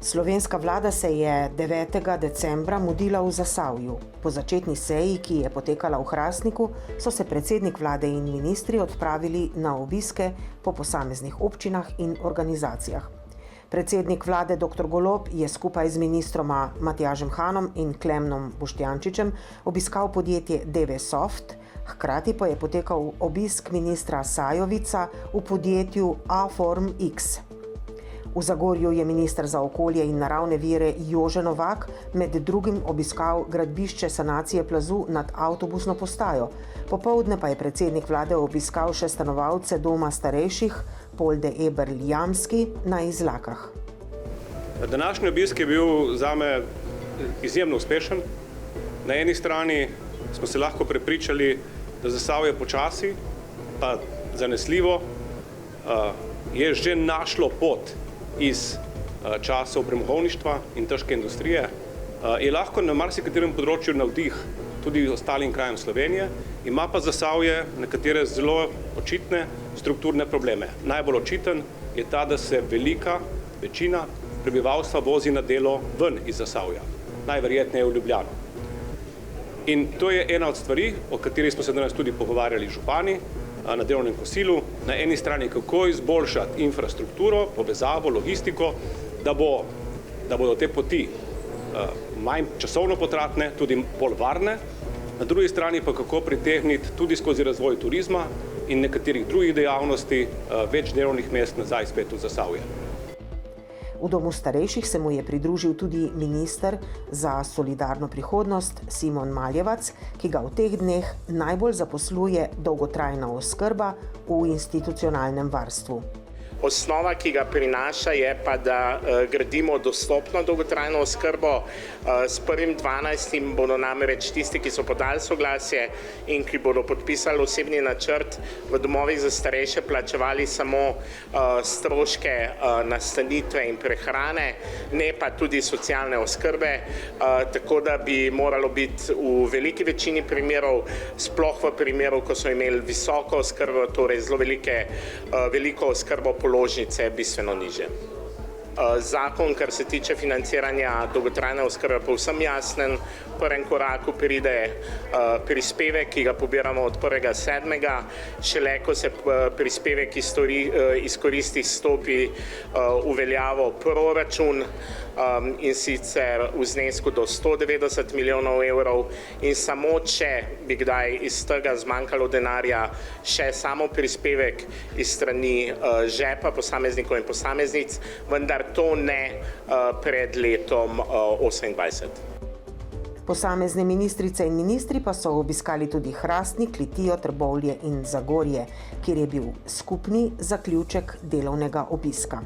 Slovenska vlada se je 9. decembra mudila v Zasavju. Po začetni seji, ki je potekala v Hrastniku, so se predsednik vlade in ministri odpravili na obiske po posameznih občinah in organizacijah. Predsednik vlade dr. Golob je skupaj z ministroma Matjažem Hanom in Klemnom Boštjančičem obiskal podjetje DV Soft, hkrati pa je potekal obisk ministra Sajovica v podjetju A-Form X. V Zagorju je minister za okolje in naravne vire Jože Novak med drugim obiskal gradbišče sanacije plazu nad avtobusno postajo. Popoldne pa je predsednik vlade obiskal še stanovalce doma starejših Polde Eberl Jamski na Izlakah. Današnji obisk je bil zame izjemno uspešen. Na eni strani smo se lahko prepričali, da Zasavje počasi, pa zanesljivo, je že našlo pot iz časov premogovništva in težke industrije, je lahko na marsikaterem področju navdih tudi ostalim krajem Slovenije, ima pa Zasavje nekatere zelo očitne strukturne probleme. Najbolj očiten je ta, da se velika večina prebivalstva vozi na delo ven iz Zasavja, najverjetneje v Ljubljano. In to je ena od stvari, o kateri smo se danes tudi pogovarjali župani na delovnem kosilu. Na eni strani, kako izboljšati infrastrukturo, povezavo, logistiko, da bodo te poti manj časovno potratne, tudi bolj varne. Na drugi strani pa kako pritegniti tudi skozi razvoj turizma in nekaterih drugih dejavnosti več delovnih mest nazaj spet v Zasavje. V domu starejših se mu je pridružil tudi minister za solidarno prihodnost Simon Maljevac, ki ga v teh dneh najbolj zaposluje dolgotrajna oskrba v institucionalnem varstvu. Osnova, ki ga prinaša, je pa, da gradimo dostopno dolgotrajno oskrbo. S 1.12. bodo namreč tisti, ki so podali soglasje in ki bodo podpisali osebni načrt, v domovih za starejše plačevali samo stroške nastanitve in prehrane, ne pa tudi socialne oskrbe, tako da bi moralo biti v veliki večini primerov, sploh v primeru, ko so imeli visoko oskrbo, torej zelo veliko oskrbo položnice bistveno niže. Zakon, kar se tiče financiranja dolgotrajne oskrbe, povsem jasen. V prvem koraku pride prispevek, ki ga pobiramo od 1.7. Šele ko se prispevek izkoristi, stopi v veljavo proračun, in sicer v znesku do 190 milijonov evrov, in samo če bi kdaj iz tega zmanjkalo denarja, še samo prispevek iz strani žepa posameznikov in posameznic, vendar to ne pred letom 2028. Posamezne ministrice in ministri pa so obiskali tudi Hrastnik, Litijo, Trbovlje in Zagorje, kjer je bil skupni zaključek delovnega obiska.